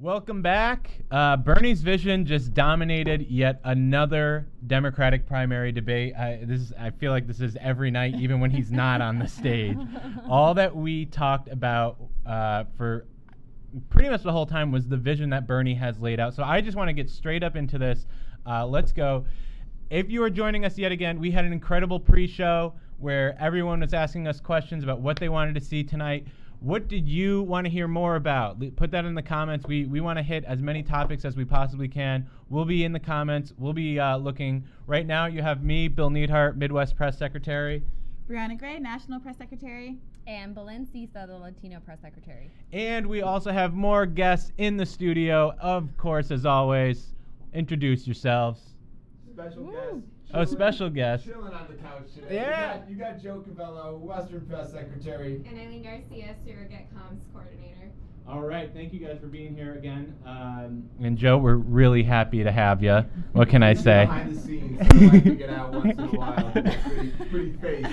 Welcome back. Bernie's vision just dominated yet another Democratic primary debate. I feel like this is every night, even when he's not on the stage. All that we talked about for pretty much the whole time was the vision that Bernie has laid out. So I just want to get straight up into this. Let's go. If you are joining us yet again, we had an incredible pre-show where everyone was asking us questions about what they wanted to see tonight. What did you want to hear more about? Put that in the comments. We want to hit as many topics as we possibly can. We'll be in the comments. We'll be looking. Right now you have me, Bill Neidhart, Midwest Press Secretary. Brianna Gray, National Press Secretary. And Belen Cisa, the Latino Press Secretary. And we also have more guests in the studio. Of course, as always, introduce yourselves. Special guest. Oh, special guest. Chilling on the couch today. Yeah. You got Joe Cavello, Western Press Secretary. And Eileen Garcia, Surrogate Comms Coordinator. All right. Thank you guys for being here again. And Joe, we're really happy to have you. What can I say? Behind the scenes, so I like to get out once in a while. Pretty face.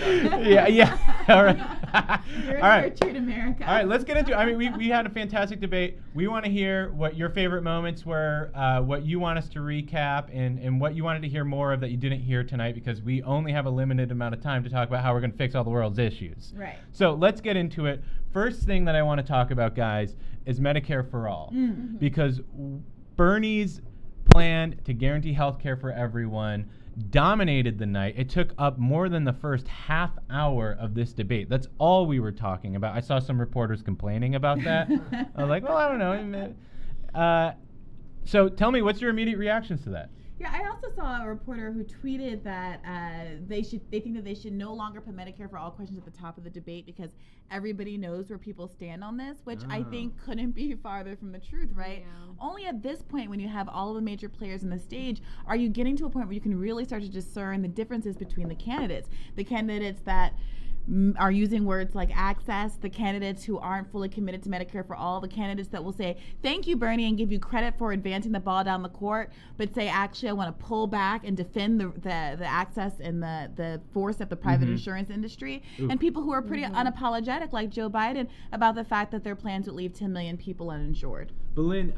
Yeah. All right. You're All right. Treat America. All right, let's get into it. I mean, we had a fantastic debate. We want to hear what your favorite moments were, what you want us to recap, and what you wanted to hear more of that you didn't hear tonight, because we only have a limited amount of time to talk about how we're going to fix all the world's issues. Right. So let's get into it. First thing that I want to talk about, guys, is Medicare for All. Mm-hmm. Because Bernie's plan to guarantee health care for everyone dominated the night. It took up more than the first half hour of this debate. That's all we were talking about. I saw some reporters complaining about that. I was like, well, I don't know. So tell me, what's your immediate reactions to that? Yeah, I also saw a reporter who tweeted that they think that they should no longer put Medicare for All questions at the top of the debate because everybody knows where people stand on this, which I think couldn't be farther from the truth, right? Yeah. Only at this point, when you have all of the major players on the stage, are you getting to a point where you can really start to discern the differences between the candidates that are using words like access, the candidates who aren't fully committed to Medicare for All, the candidates that will say, thank you, Bernie, and give you credit for advancing the ball down the court, but say, actually, I want to pull back and defend the access and the force of the private insurance industry. Ooh. And people who are pretty unapologetic, like Joe Biden, about the fact that their plans would leave 10 million people uninsured. Belen,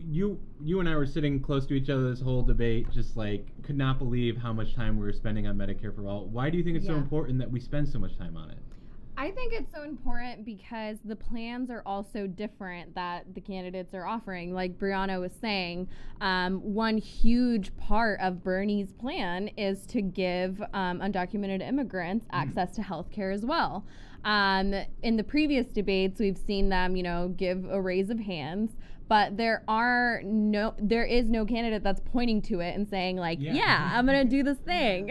you and I were sitting close to each other this whole debate, just like could not believe how much time we were spending on Medicare for All. Why do you think it's so important that we spend so much time on it? I think it's so important because the plans are also different that the candidates are offering. Like Brianna was saying, one huge part of Bernie's plan is to give undocumented immigrants access to health care as well. In the previous debates, we've seen them, give a raise of hands. But there is no candidate that's pointing to it and saying like, yeah I'm gonna do this thing.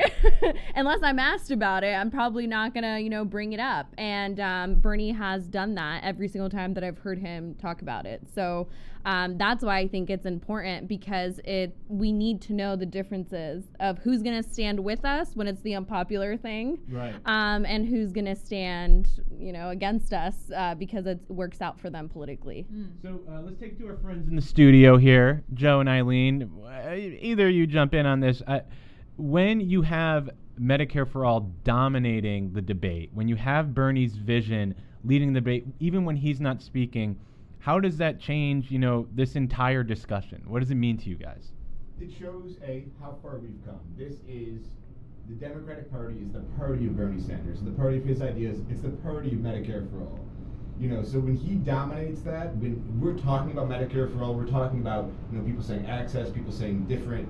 Unless I'm asked about it, I'm probably not gonna, bring it up. And Bernie has done that every single time that I've heard him talk about it. So that's why I think it's important, because we need to know the differences of who's gonna stand with us when it's the unpopular thing, right? And who's gonna stand, against us because it works out for them politically. So let's take it to our friends in the studio here, Joe and Eileen. Either you jump in on this. When you have Medicare for All dominating the debate, when you have Bernie's vision leading the debate, even when he's not speaking, how does that change, this entire discussion? What does it mean to you guys? It shows, how far we've come. This is the Democratic Party is the party of Bernie Sanders, the party of his ideas. It's the party of Medicare for All. So when he dominates that, when we're talking about Medicare for All, we're talking about, people saying access, people saying different,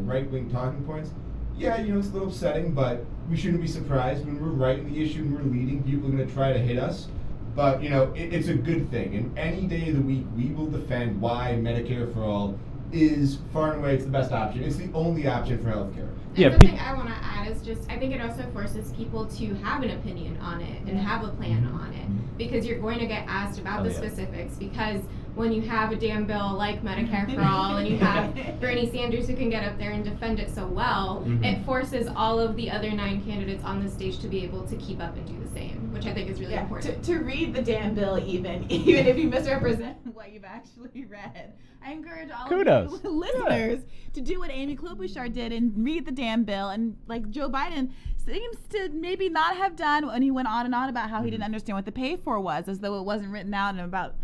right-wing talking points. Yeah, it's a little upsetting, but we shouldn't be surprised when we're writing the issue and we're leading. People are going to try to hit us. But, it's a good thing. And any day of the week, we will defend why Medicare for All is far and away it's the best option. It's the only option for healthcare. And the thing I want to add is I think it also forces people to have an opinion on it and have a plan on it, because you're going to get asked about the specifics, because when you have a damn bill like Medicare for All and you have Bernie Sanders who can get up there and defend it so well, it forces all of the other 9 candidates on the stage to be able to keep up and do the same, which I think is really important. To read the damn bill even if you misrepresent what you've actually read. I encourage all of you listeners to do what Amy Klobuchar did and read the damn bill, and like Joe Biden seems to maybe not have done when he went on and on about how he didn't understand what the pay for was, as though it wasn't written out in about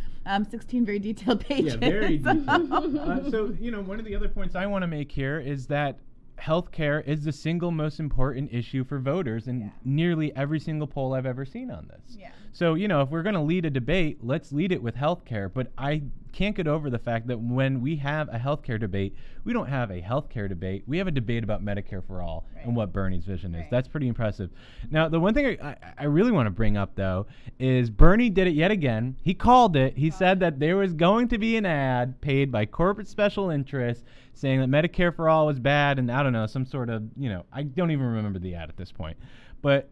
16 very very detailed pages. Yeah, very detailed. So, one of the other points I want to make here is that healthcare is the single most important issue for voters in nearly every single poll I've ever seen on this. Yeah. So, if we're going to lead a debate, let's lead it with healthcare. But I can't get over the fact that when we have a healthcare debate, we don't have a healthcare debate. We have a debate about Medicare for all and what Bernie's vision is. That's pretty impressive. Now, the one thing I really want to bring up, though, is Bernie did it yet again. He called it. He said that there was going to be an ad paid by corporate special interests saying that Medicare for all was bad, and I don't know, some sort of, I don't even remember the ad at this point. But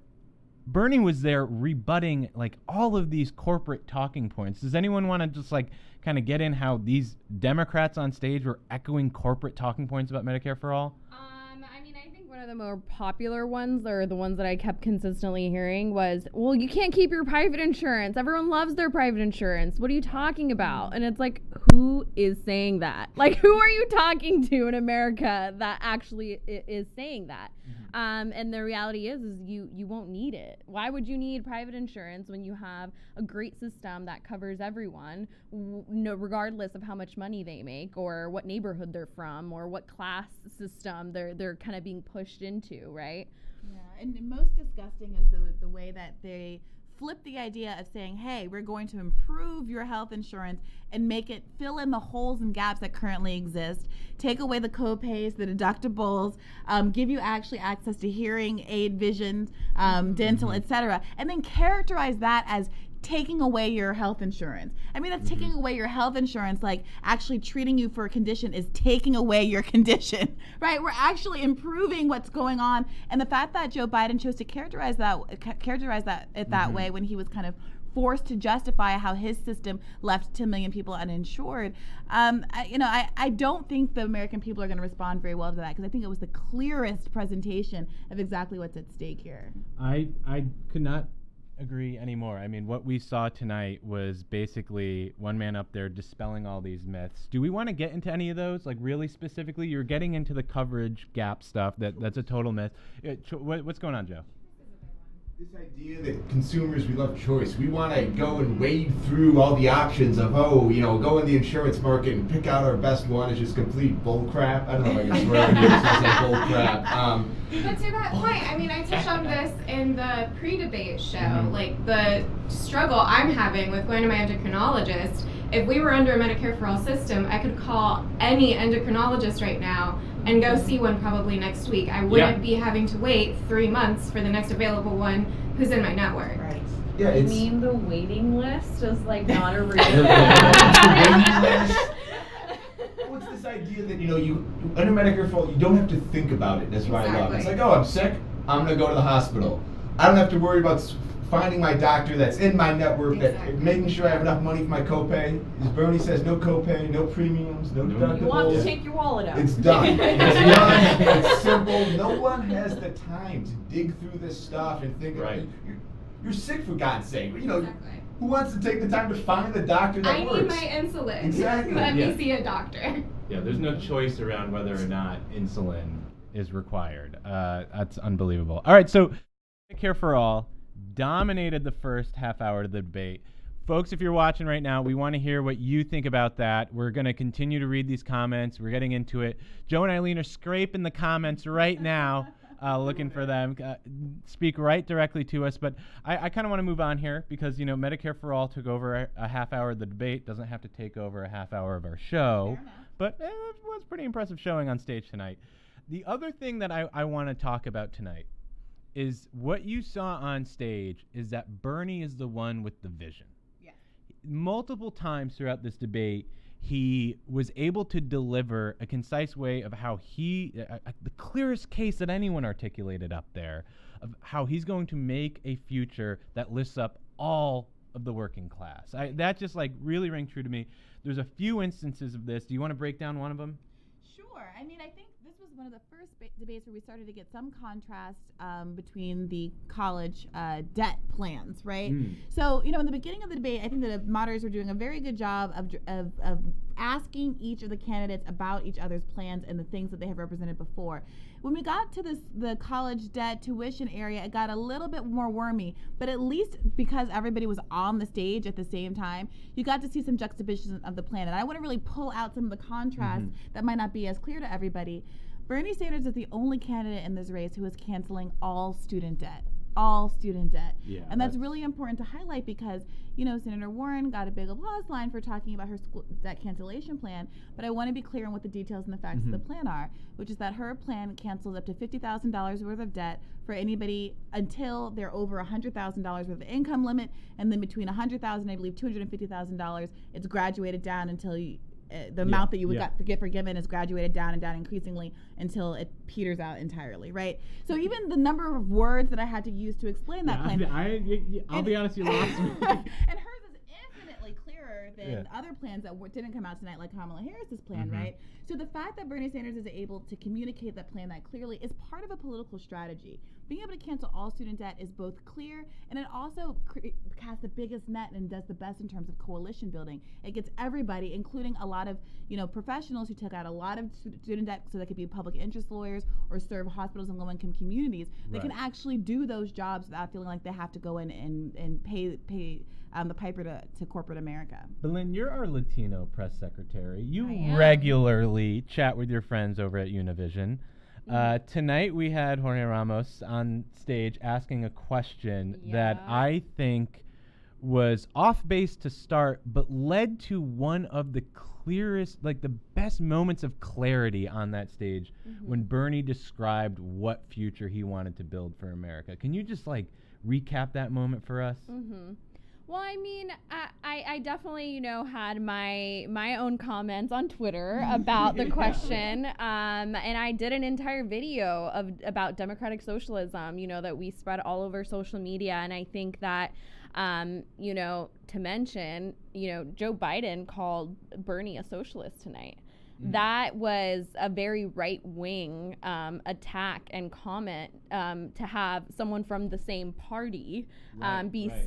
Bernie was there rebutting like all of these corporate talking points. Does anyone want to just like kind of get in how these Democrats on stage were echoing corporate talking points about Medicare for all? I think one of the more popular ones, or the ones that I kept consistently hearing, was, well, you can't keep your private insurance. Everyone loves their private insurance. What are you talking about? And it's like, who is saying that? Like, who are you talking to in America that actually is saying that? And the reality is you won't need it. Why would you need private insurance when you have a great system that covers everyone, regardless of how much money they make or what neighborhood they're from or what class system they're kind of being pushed into, right? Yeah, and most disgusting is the way that they flip the idea of saying, hey, we're going to improve your health insurance and make it fill in the holes and gaps that currently exist, take away the co-pays, the deductibles, give you actually access to hearing aid, vision, dental, etc., and then characterize that as taking away your health insurance. I mean, that's taking away your health insurance, like actually treating you for a condition is taking away your condition, right? We're actually improving what's going on. And the fact that Joe Biden chose to characterize that way when he was kind of forced to justify how his system left 10 million people uninsured, I don't think the American people are going to respond very well to that, because I think it was the clearest presentation of exactly what's at stake here. I could not agree anymore. I mean, what we saw tonight was basically one man up there dispelling all these myths. Do we want to get into any of those? Like, really specifically, you're getting into the coverage gap stuff. That's a total myth. What's going on, Joe? This idea that consumers, we love choice. We want to go and wade through all the options of, go in the insurance market and pick out our best one is just complete bull crap. I don't know if I can swear it sounds like bull crap. But to that point, I touched on this in the pre-debate show, like the struggle I'm having with going to my endocrinologist. If we were under a Medicare for all system, I could call any endocrinologist right now and go see one probably next week. I wouldn't be having to wait 3 months for the next available one who's in my network. Right. Yeah, you mean the waiting list is like not a real What's this idea that, you under Medicare for all, you don't have to think about it. That's what I love. It's like, I'm sick, I'm going to go to the hospital. I don't have to worry about finding my doctor that's in my network, making sure I have enough money for my copay. As Bernie says, no copay, no premiums, no deductibles. You want to take your wallet out. It's done. It's done. It's simple. No one has the time to dig through this stuff and think, you're sick, for God's sake. Who wants to take the time to find the doctor that works? I need my insulin. Exactly. Let me see a doctor. Yeah, there's no choice around whether or not insulin is required. That's unbelievable. All right, so Medicare for all dominated the first half hour of the debate. Folks, if you're watching right now, we want to hear what you think about that. We're going to continue to read these comments. We're getting into it. Joe and Eileen are scraping the comments right now, looking for them. Speak right directly to us. But I kind of want to move on here because, Medicare for All took over a half hour of the debate. Doesn't have to take over a half hour of our show. But it was pretty impressive showing on stage tonight. The other thing that I want to talk about tonight is what you saw on stage is that Bernie is the one with the vision. Yeah. Multiple times throughout this debate, he was able to deliver a concise way of how the clearest case that anyone articulated up there, of how he's going to make a future that lifts up all of the working class. That just really rang true to me. There's a few instances of this. Do you want to break down one of them? Sure. I think this was was one of the first debates where we started to get some contrast between the college debt plans, right? So, in the beginning of the debate, I think that the moderators were doing a very good job of asking each of the candidates about each other's plans and the things that they have represented before. When we got to the college debt tuition area, it got a little bit more wormy, but at least because everybody was on the stage at the same time, you got to see some juxtaposition of the plan. And I want to really pull out some of the contrasts that might not be as clear to everybody. Bernie Sanders is the only candidate in this race who is canceling all student debt. All student debt. Yeah, and that's really important to highlight because, Senator Warren got a big applause line for talking about her school debt cancellation plan, but I want to be clear on what the details and the facts of the plan are, which is that her plan cancels up to $50,000 worth of debt for anybody until they're over $100,000 worth of income limit, and then between $100,000, I believe $250,000, it's graduated down until the amount that you would get forgiven is graduated down and down increasingly until it peters out entirely, right? So even the number of words that I had to use to explain that plan. I'll be honest, you lost me. And hers is infinitely clearer than other plans that didn't come out tonight, like Kamala Harris's plan, right? So the fact that Bernie Sanders is able to communicate that plan that clearly is part of a political strategy. Being able to cancel all student debt is both clear, and it also casts the biggest net and does the best in terms of coalition building. It gets everybody, including a lot of professionals who took out a lot of student debt so they could be public interest lawyers or serve hospitals in low-income communities. They can actually do those jobs without feeling like they have to go in and pay the piper to corporate America. Belen, you're our Latino press secretary. You regularly chat with your friends over at Univision. Tonight we had Jorge Ramos on stage asking a question that I think was off base to start, but led to one of the clearest, the best moments of clarity on that stage when Bernie described what future he wanted to build for America. Can you just recap that moment for us? Well, I mean, I definitely, had my own comments on Twitter about the question, and I did an entire video about democratic socialism, that we spread all over social media, and I think that, to mention, Joe Biden called Bernie a socialist tonight. That was a very right-wing attack and comment to have someone from the same party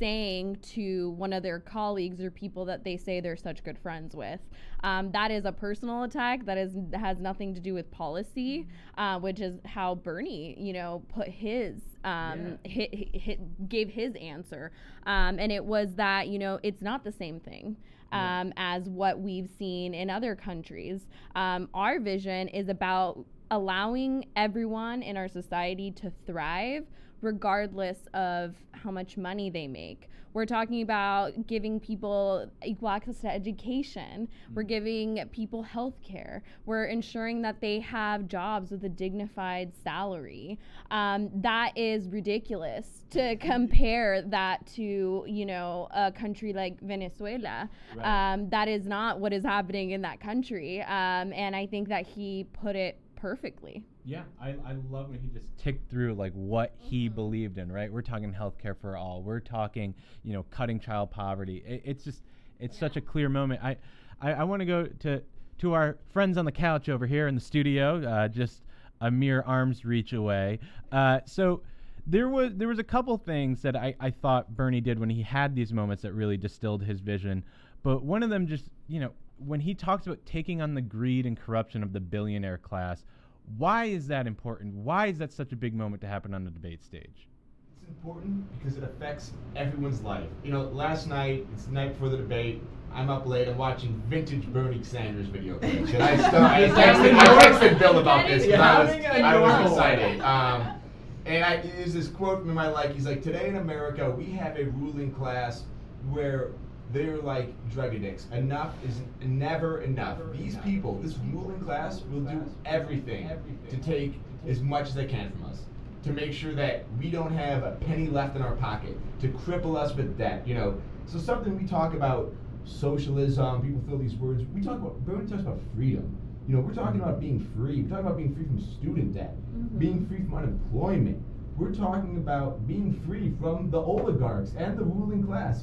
saying to one of their colleagues or people that they say they're such good friends with. That is a personal attack. That has nothing to do with policy, which is how Bernie, put his gave his answer, and it was that it's not the same thing. As what we've seen in other countries. Our vision is about allowing everyone in our society to thrive regardless of how much money they make. We're talking about giving people equal access to education. We're giving people health care. We're ensuring that they have jobs with a dignified salary. That is ridiculous to compare that to, a country like Venezuela. That is not what is happening in that country. And I think that he put it perfectly. Yeah, I love when he just ticked through what he believed in, right? We're talking healthcare for all. We're talking, cutting child poverty. It's such a clear moment. I want to go to our friends on the couch over here in the studio, just a mere arm's reach away. So there was a couple things that I thought Bernie did when he had these moments that really distilled his vision. But one of them just, when he talks about taking on the greed and corruption of the billionaire class, why is that important? Why is that such a big moment to happen on the debate stage? It's important because it affects everyone's life. Last night, it's the night before the debate, I'm up late, I'm watching vintage Bernie Sanders video clips. And I texted Bill about this because I was excited. And there's this quote from him I like. He's like, today in America, we have a ruling class where they're like drug addicts. Enough is never enough. These people, this ruling class, will do everything to take as much as they can from us, to make sure that we don't have a penny left in our pocket, to cripple us with debt. So something we talk about, socialism, people throw these words. Bernie talks about freedom. We're talking about being free. We're talking about being free from student debt, being free from unemployment. We're talking about being free from the oligarchs and the ruling class.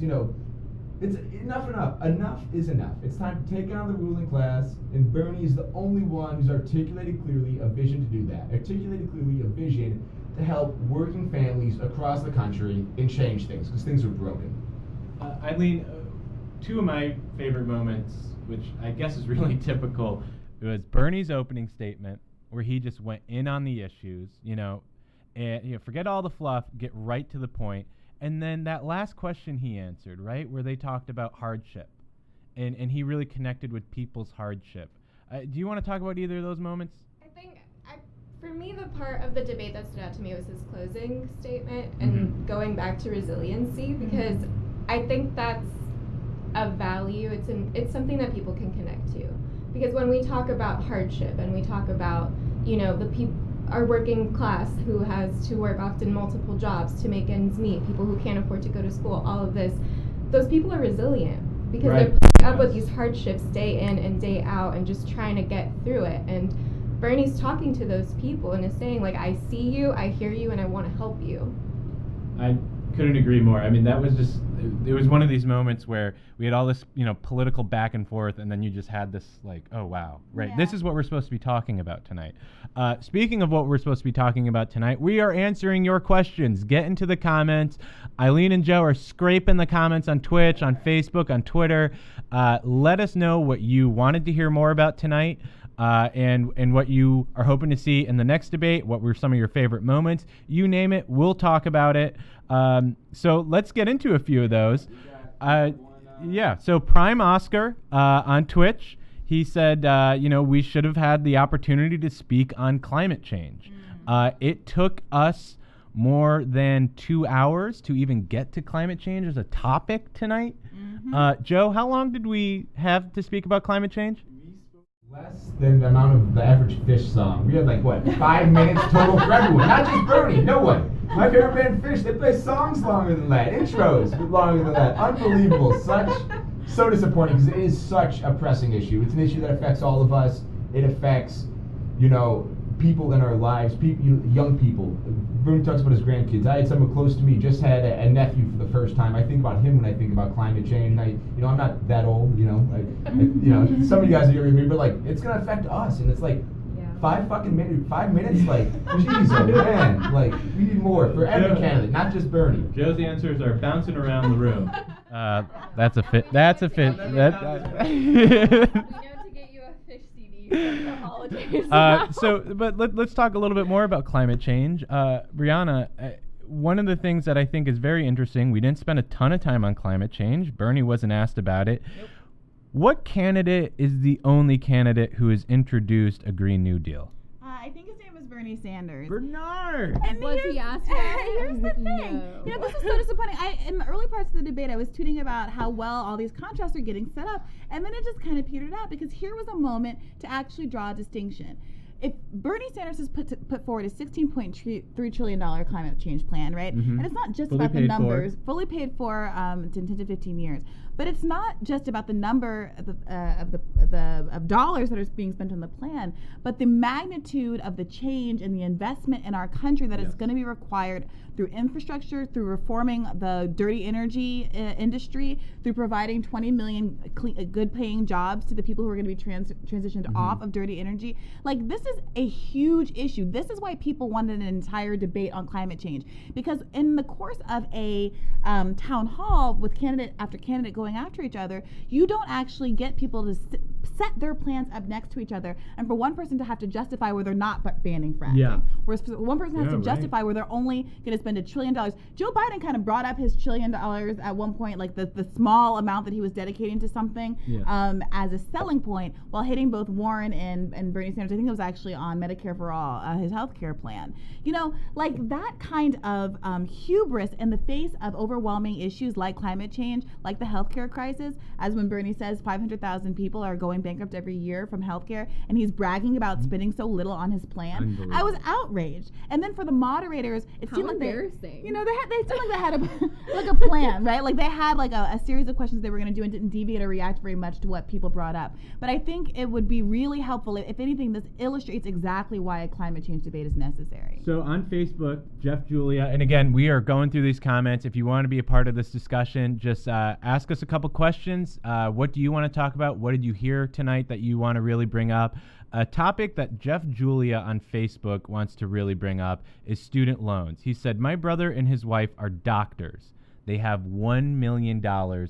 It's enough. Enough is enough. It's time to take on the ruling class, and Bernie is the only one who's articulated clearly a vision to do that. Articulated clearly a vision to help working families across the country and change things, because things are broken. Eileen, two of my favorite moments, which I guess is really typical, was Bernie's opening statement, where he just went in on the issues, and forget all the fluff, get right to the point. And then that last question he answered, right, where they talked about hardship, and he really connected with people's hardship. Do you want to talk about either of those moments? I think, for me, the part of the debate that stood out to me was his closing statement and going back to resiliency, because I think that's a value. It's something that people can connect to, because when we talk about hardship and we talk about the people, our working class who has to work often multiple jobs to make ends meet, people who can't afford to go to school, all of this, those people are resilient because they're putting up with these hardships day in and day out and just trying to get through it. And Bernie's talking to those people and is saying, like, I see you, I hear you, and I want to help you. I couldn't agree more. I mean, that was just, it was one of these moments where we had all this, political back and forth, and then you just had this, like, oh, wow, right, Yeah. This is what we're supposed to be talking about tonight. Speaking of what we're supposed to be talking about tonight, we are answering your questions. Get into the comments. Eileen and Joe are scraping the comments on Twitch, on Facebook, on Twitter. Let us know what you wanted to hear more about tonight. And what you are hoping to see in the next debate, what were some of your favorite moments. You name it, we'll talk about it. So let's get into a few of those. So Prime Oscar on Twitch, he said, we should have had the opportunity to speak on climate change. It took us more than 2 hours to even get to climate change as a topic tonight. Joe, how long did we have to speak about climate change? Less than the amount of the average Fish song. We had 5 minutes total for everyone, not just Bernie, no one. My favorite band, Fish, they play songs longer than that, intros longer than that. Unbelievable. So disappointing, because it is such a pressing issue. It's an issue that affects all of us. It affects, people in our lives, young people. Bernie talks about his grandkids. I had someone close to me just had a nephew for the first time. I think about him when I think about climate change. And I'm not that old, some of you guys are younger than me, but it's gonna affect us. And it's 5 minutes, jeez, oh man, we need more for every candidate, not just Bernie. Joe's answers are bouncing around the room. That's a fit. We know to get you a Fish CD for the holidays. But let's talk a little bit more about climate change. Brianna, one of the things that I think is very interesting, we didn't spend a ton of time on climate change. Bernie wasn't asked about it. Nope. What candidate is the only candidate who has introduced a Green New Deal? I think his name was Bernie Sanders. Bernard! And Was he asked about it? Here's the thing. No. This is so disappointing. In the early parts of the debate, I was tweeting about how well all these contracts are getting set up, and then it just kind of petered out, because here was a moment to actually draw a distinction. If Bernie Sanders has put forward a $16.3 trillion climate change plan, right? And it's not just about the numbers, fully paid for in 10 to 15 years. But it's not just about the number of dollars that are being spent on the plan, but the magnitude of the change and the investment in our country that is going to be required through infrastructure, through reforming the dirty energy industry, through providing 20 million good-paying jobs to the people who are going to be transitioned off of dirty energy. This is a huge issue. This is why people wanted an entire debate on climate change, because in the course of a town hall with candidate after candidate going after each other, you don't actually get people to set their plans up next to each other, and for one person to have to justify where they're not banning fracking, whereas one person has to justify where they're only going to spend $1 trillion. Joe Biden kind of brought up his $1 trillion at one point, the small amount that he was dedicating to something as a selling point, while hitting both Warren and Bernie Sanders. I think it was actually on Medicare for All, his health care plan. That kind of hubris in the face of overwhelming issues like climate change, like the healthcare crisis, as when Bernie says 500,000 people are going bankrupt every year from healthcare, and he's bragging about spending so little on his plan. I was outraged. And then for the moderators, it seemed like embarrassing. they seemed like they had like a plan, right? Like they had like a series of questions they were going to do and didn't deviate or react very much to what people brought up. But I think it would be really helpful. If anything, this illustrates exactly why a climate change debate is necessary. So on Facebook, Jeff Julia, and again, we are going through these comments. If you want to be a part of this discussion, just ask us a couple questions. What do you want to talk about? What did you hear tonight that you want to really bring up? A topic that Jeff Julia on Facebook wants to really bring up is student loans. He said, my brother and his wife are doctors. They have $1 million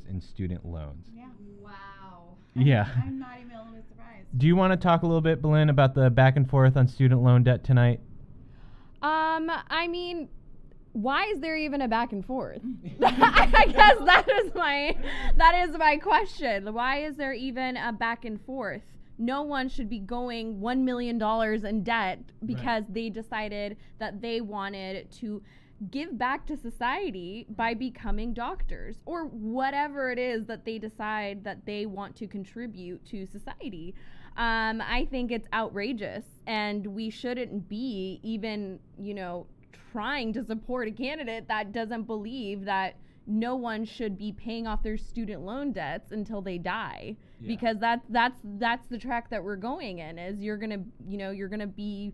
in student loans. Yeah. Wow. Yeah. I'm not even a little bit surprised. Do you want to talk a little bit, Belinda, about the back and forth on student loan debt tonight? I mean, why is there even a back and forth? I guess that is my question. Why is there even a back and forth? No one should be going $1 million in debt because they decided that they wanted to give back to society by becoming doctors or whatever it is that they decide that they want to contribute to society. I think it's outrageous, and we shouldn't be even, trying to support a candidate that doesn't believe that no one should be paying off their student loan debts until they die, because that's the track that we're going in. Is you're gonna be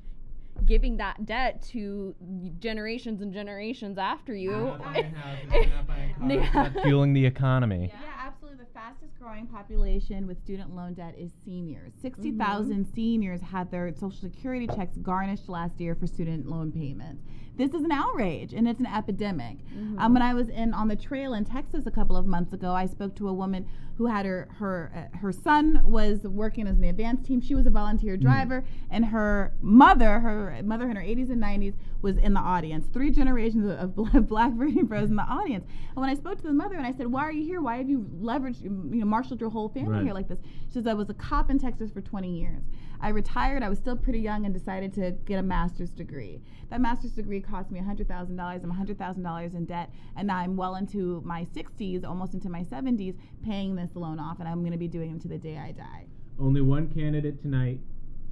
giving that debt to generations and generations after you. Not buying houses, not buying cars, not fueling the economy. Yeah, absolutely. The fastest growing population with student loan debt is seniors. 60,000 seniors had their Social Security checks garnished last year for student loan payments. This is an outrage, and it's an epidemic. When I was on the trail in Texas a couple of months ago, I spoke to a woman who had her son was working as an advance team. She was a volunteer driver, and her mother in her 80s and 90s was in the audience. 3 generations of black Virgin bros in the audience. And when I spoke to the mother and I said, "Why are you here? Why have you leveraged, marshaled your whole family here like this?" She says, "I was a cop in Texas for 20 years. I retired. I was still pretty young and decided to get a master's degree. That master's degree cost me $100,000. I'm $100,000 in debt, and now I'm well into my 60s, almost into my 70s, paying this loan off, and I'm going to be doing it to the day I die." Only one candidate tonight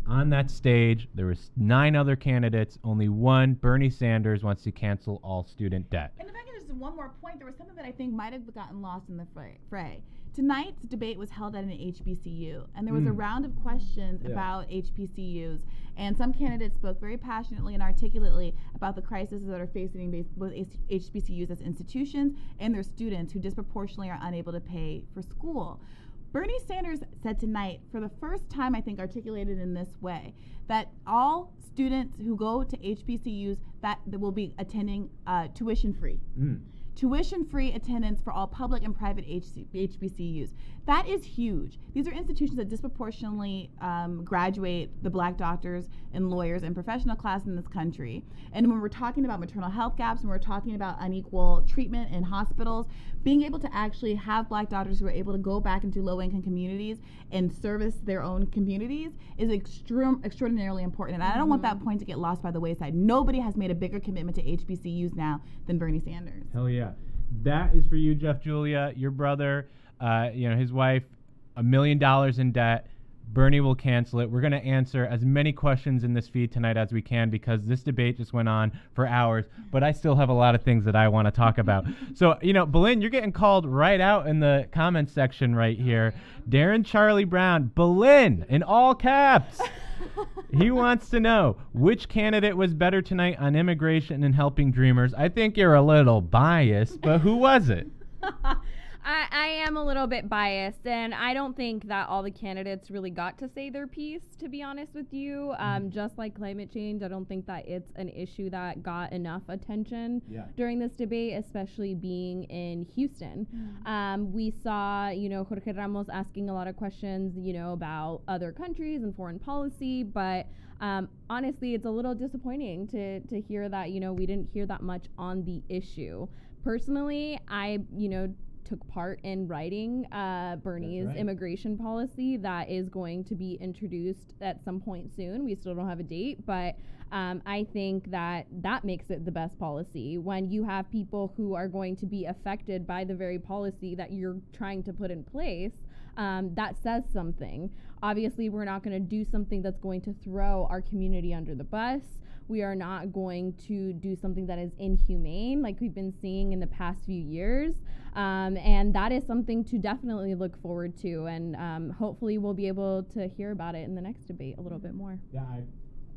on that stage. There was 9 other candidates. Only one, Bernie Sanders, wants to cancel all student debt. And if I can just one more point, there was something that I think might have gotten lost in the fray. Tonight's debate was held at an HBCU, and there was a round of questions about HBCUs, and some candidates spoke very passionately and articulately about the crises that are facing both HBCUs as institutions and their students who disproportionately are unable to pay for school. Bernie Sanders said tonight, for the first time I think articulated in this way, that all students who go to HBCUs that will be attending tuition-free. Tuition-free attendance for all public and private HBCUs. That is huge. These are institutions that disproportionately graduate the black doctors and lawyers and professional class in this country. And when we're talking about maternal health gaps, and we're talking about unequal treatment in hospitals, being able to actually have black doctors who are able to go back into low-income communities and service their own communities is extraordinarily important. And I don't want that point to get lost by the wayside. Nobody has made a bigger commitment to HBCUs now than Bernie Sanders. Hell yeah. That is for you, Jeff Julia. Your brother, his wife, $1 million in debt. Bernie will cancel it. We're going to answer as many questions in this feed tonight as we can because this debate just went on for hours, but I still have a lot of things that I want to talk about. So, Belinda, you're getting called right out in the comments section right here. Darren Charlie Brown, Belinda, in all caps. He wants to know which candidate was better tonight on immigration and helping dreamers. I think you're a little biased, but who was it? I am a little bit biased, and I don't think that all the candidates really got to say their piece, to be honest with you. Just like climate change, I don't think that it's an issue that got enough attention during this debate, especially being in Houston. We saw, Jorge Ramos asking a lot of questions, about other countries and foreign policy, but honestly, it's a little disappointing to hear that, we didn't hear that much on the issue. Personally, I, took part in writing Bernie's immigration policy that is going to be introduced at some point soon. We still don't have a date, but I think that makes it the best policy when you have people who are going to be affected by the very policy that you're trying to put in place. that says something. Obviously, we're not going to do something that's going to throw our community under the bus. We are not going to do something that is inhumane like we've been seeing in the past few years. And that is something to definitely look forward to. And hopefully we'll be able to hear about it in the next debate a little bit more. Yeah,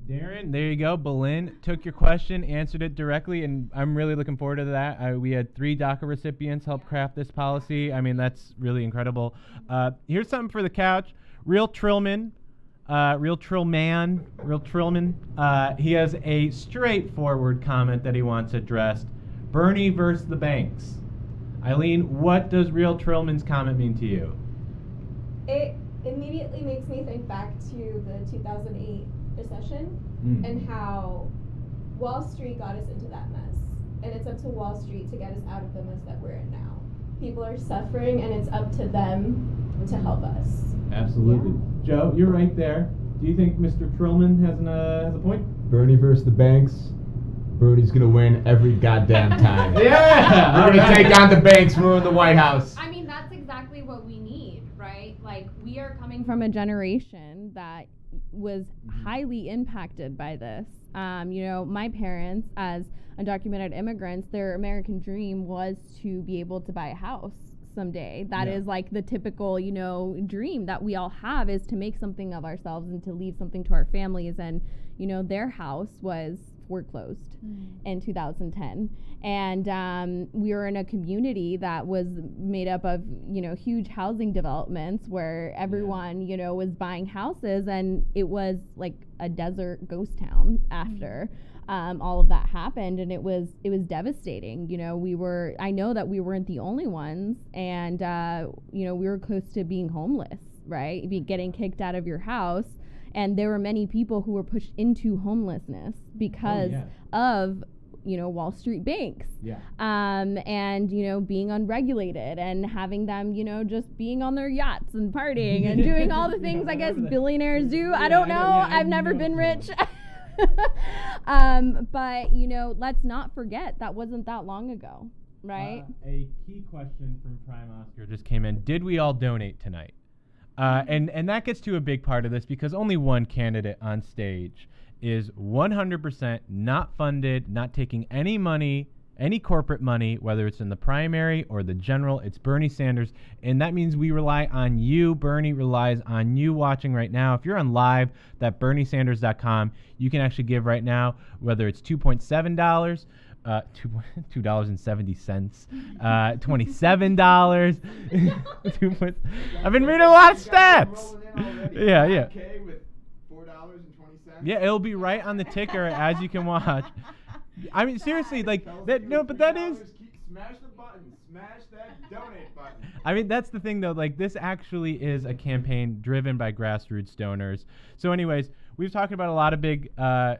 Darren, there you go. Boleyn took your question, answered it directly, and I'm really looking forward to that. We had 3 DACA recipients help craft this policy. I mean, that's really incredible. Here's something for the couch. Real Trillman. He has a straightforward comment that he wants addressed. Bernie versus the banks. Eileen, what does Real Trillman's comment mean to you? It immediately makes me think back to the 2008 recession and how Wall Street got us into that mess. And it's up to Wall Street to get us out of the mess that we're in now. People are suffering, and it's up to them to help us. Absolutely. Yeah. Joe, you're right there. Do you think Mr. Trillman has a point? Bernie versus the banks. Bernie's gonna win every goddamn time. Yeah! We're gonna take on the banks when we're in the White House. I mean, that's exactly what we need, right? Like, we are coming from a generation that was highly impacted by this. My parents, as undocumented immigrants, their American dream was to be able to buy a house someday. That is like the typical, dream that we all have, is to make something of ourselves and to leave something to our families. And, their house was foreclosed in 2010. And we were in a community that was made up of, huge housing developments where everyone, was buying houses, and it was like a desert ghost town after. All of that happened, and it was devastating. I know that we weren't the only ones, and we were close to being homeless, right? Getting kicked out of your house, and there were many people who were pushed into homelessness because of Wall Street banks. And being unregulated and having them just being on their yachts and partying and doing all the things I guess billionaires do. I don't know. I've never been rich. But let's not forget that wasn't that long ago, right? A key question from Prime Oscar just came in. Did we all donate tonight? And that gets to a big part of this, because only one candidate on stage is 100% not funded, not taking any money, any corporate money, whether it's in the primary or the general. It's Bernie Sanders, and that means we rely on you. Bernie relies on you watching right now. If you're on live, that BernieSanders.com, you can actually give right now, whether it's $2.7, $2.70, $27. I've been reading a lot of stats. Yeah. With $4.20. Yeah, it'll be right on the ticker as you can watch. I mean, seriously, like that. No, but that is. Smash the button. Smash that donate button. I mean, that's the thing, though. Like, this actually is a campaign driven by grassroots donors. So, anyways, we've talked about a lot of big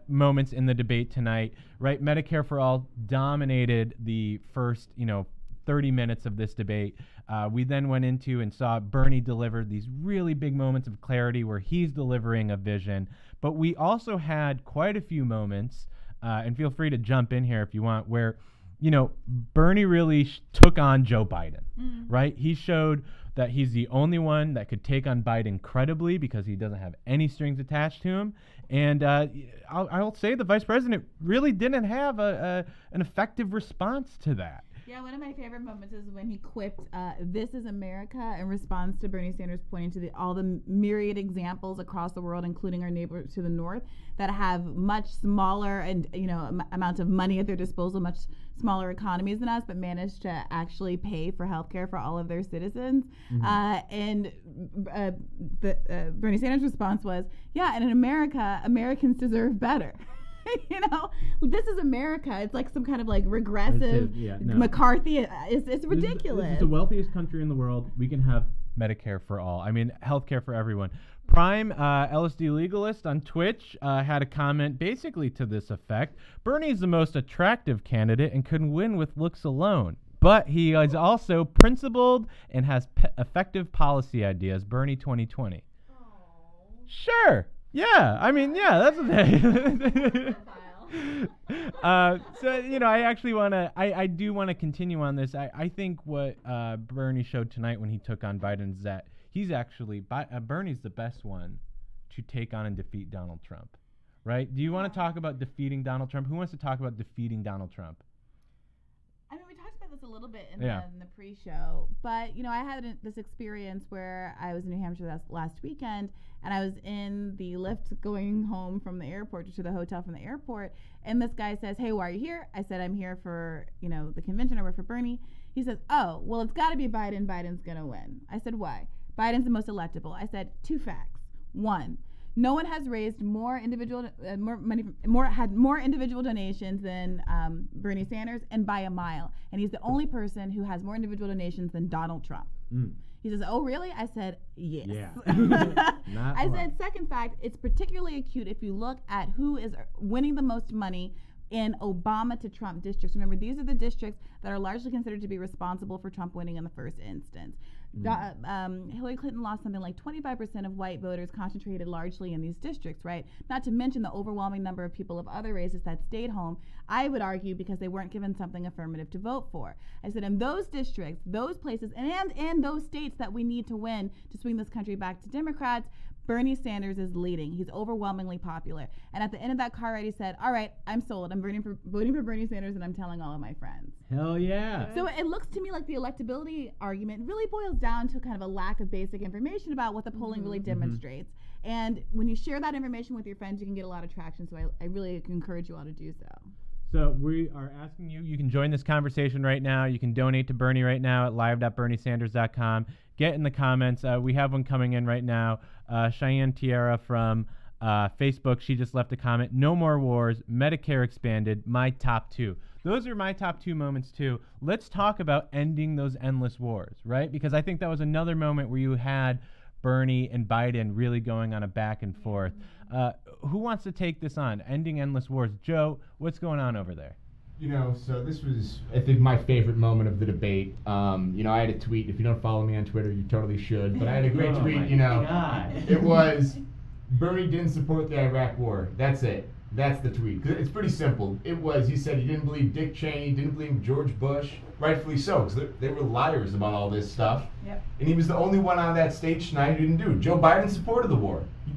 moments in the debate tonight, right? Medicare for All dominated the first, 30 minutes of this debate. We then went into and saw Bernie deliver these really big moments of clarity where he's delivering a vision. But we also had quite a few moments, and feel free to jump in here if you want, where, Bernie really took on Joe Biden, right? He showed that he's the only one that could take on Biden credibly because he doesn't have any strings attached to him. And I'll say the vice president really didn't have an effective response to that. Yeah, one of my favorite moments is when he quipped, "This is America," in response to Bernie Sanders pointing to all the myriad examples across the world, including our neighbors to the north, that have much smaller and amount of money at their disposal, much smaller economies than us, but managed to actually pay for healthcare for all of their citizens. And Bernie Sanders' response was, "Yeah, and in America, Americans deserve better." This is America. It's like some kind of like regressive McCarthy. It's ridiculous. This is the wealthiest country in the world. We can have Medicare for all. I mean, healthcare for everyone. Prime LSD Legalist on Twitch had a comment basically to this effect. Bernie's the most attractive candidate and couldn't win with looks alone. But he is also principled and has effective policy ideas. Bernie 2020. Sure. Yeah, I mean, that's what so, I actually want to, I do want to continue on this. I think what Bernie showed tonight when he took on Biden is that he's actually Bernie's the best one to take on and defeat Donald Trump, right? Do you want to talk about defeating Donald Trump? Who wants to talk about defeating Donald Trump? I mean, we talked about this a little bit in the pre-show, but you know, I had this experience where I was in New Hampshire last weekend, and I was in the lift going home from the airport to the hotel from the airport, and this guy says, "Hey, why are you here?" I said, "I'm here for, you know, the convention. I work for Bernie." He says, "Oh, well, it's got to be Biden. Biden's gonna win." I said, "Why?" "Biden's the most electable." I said, 2 facts. 1, no one has raised more individual individual donations than Bernie Sanders, and by a mile. And he's the only person who has more individual donations than Donald Trump. He says, "Oh, really?" I said, "Yes." Yeah. I said, second fact, it's particularly acute if you look at who is winning the most money in Obama to Trump districts. Remember, these are the districts that are largely considered to be responsible for Trump winning in the first instance. Hillary Clinton lost something like 25% of white voters, concentrated largely in these districts, right? Not to mention the overwhelming number of people of other races that stayed home, I would argue, because they weren't given something affirmative to vote for. I said, in those districts, those places, and in those states that we need to win to swing this country back to Democrats, Bernie Sanders is leading. He's overwhelmingly popular. And at the end of that car ride, he said, "All right, I'm sold. I'm voting for Bernie Sanders, and I'm telling all of my friends." Hell yeah. So it looks to me like the electability argument really boils down to kind of a lack of basic information about what the polling really demonstrates. And when you share that information with your friends, you can get a lot of traction. So I really encourage you all to do so. So we are asking you can join this conversation right now. You can donate to Bernie right now at live.berniesanders.com. Get in the comments. We have one coming in right now. Cheyenne Tierra from Facebook, she just left a comment. "No more wars, Medicare expanded, my top 2. Those are my top 2 moments too. Let's talk about ending those endless wars, right? Because I think that was another moment where you had Bernie and Biden really going on a back and forth. Who wants to take this on? Ending endless wars. Joe, what's going on over there? You know, so this was, I think, my favorite moment of the debate. You know, I had a tweet. If you don't follow me on Twitter, you totally should. But I had a great tweet, you know. It was, Bernie didn't support the Iraq war. That's it. That's the tweet. It's pretty simple. It was, he said he didn't believe Dick Cheney, didn't believe George Bush. Rightfully so, because they were liars about all this stuff. Yep. And he was the only one on that stage tonight who didn't do it. Joe Biden supported the war. He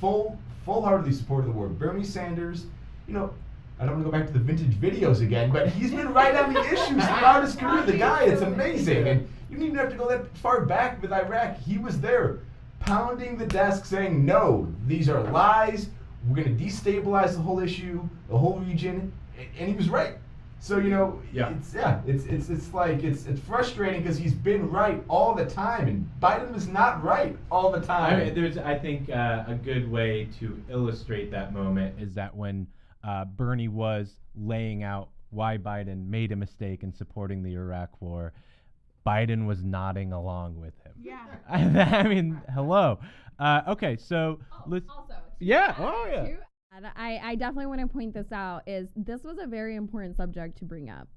full-heartedly supported the war. Bernie Sanders, you know, I don't want to go back to the vintage videos again, but he's been right on the issues throughout his career. The guy, it's amazing. And you don't even have to go that far back with Iraq. He was there, pounding the desk, saying, "No, these are lies. We're going to destabilize the whole issue, the whole region," and he was right. So you know, it's frustrating because he's been right all the time, and Biden was not right all the time. I mean, I think a good way to illustrate that moment is that when Bernie was laying out why Biden made a mistake in supporting the Iraq war, Biden was nodding along with him. Yeah. I mean, hello. Okay, so let's. Also, Yeah. Oh yeah. I definitely want to point this out. Is this was a very important subject to bring up.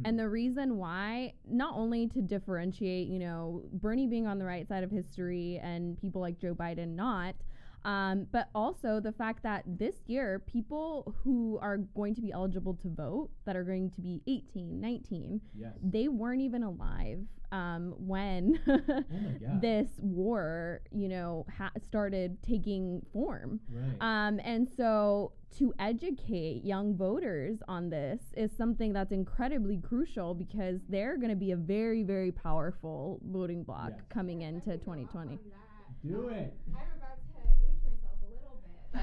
And the reason why, not only to differentiate, you know, Bernie being on the right side of history and people like Joe Biden not, but also the fact that this year, people who are going to be eligible to vote, that are going to be 18, 19, Yes. they weren't even alive when this war, you know, started taking form. Right. And so to educate young voters on this is something that's incredibly crucial, because they're going to be a very, very powerful voting bloc coming into 2020. Do it. I'm about to age myself a little bit, but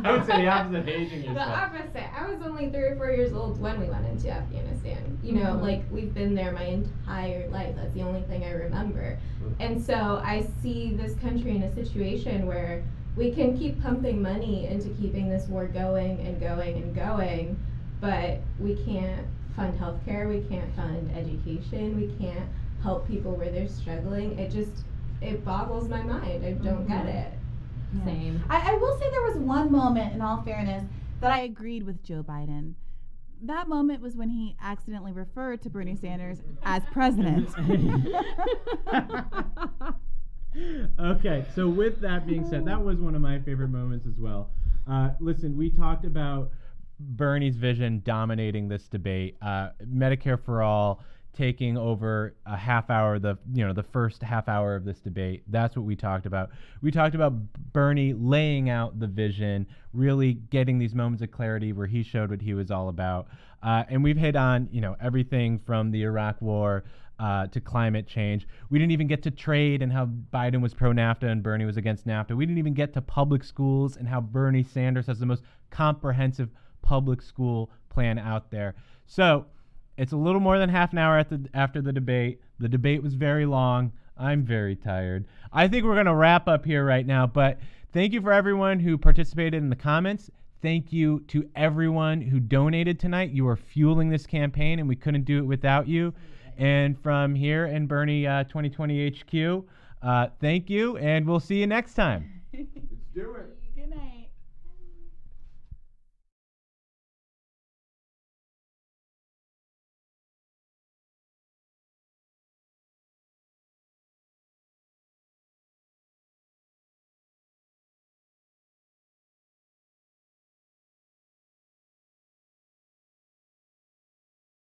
I would say the opposite of aging the yourself. opposite. I was only 3 or 4 years old when we went into Afghanistan. You know, like, we've been there my entire life. That's the only thing I remember. And so I see this country in a situation where we can keep pumping money into keeping this war going and going and going, but we can't fund healthcare, we can't fund education, we can't help people where they're struggling. It boggles my mind. I don't get it. Yeah. Same. I will say there was one moment, in all fairness, that I agreed with Joe Biden. That moment was when he accidentally referred to Bernie Sanders as president. Okay, so with that being said, that was one of my favorite moments as well. Listen, we talked about Bernie's vision dominating this debate. Medicare for all, taking over a half hour, the first half hour of this debate. That's what we talked about. We talked about Bernie laying out the vision, really getting these moments of clarity where he showed what he was all about. And we've hit on, everything from the Iraq War to climate change. We didn't even get to trade and how Biden was pro-NAFTA and Bernie was against NAFTA. We didn't even get to public schools and how Bernie Sanders has the most comprehensive public school plan out there. So it's a little more than half an hour after the debate. The debate was very long. I'm very tired. I think we're going to wrap up here right now, but thank you for everyone who participated in the comments. Thank you to everyone who donated tonight. You are fueling this campaign, and we couldn't do it without you. And from here in Bernie 2020 HQ, thank you, and we'll see you next time.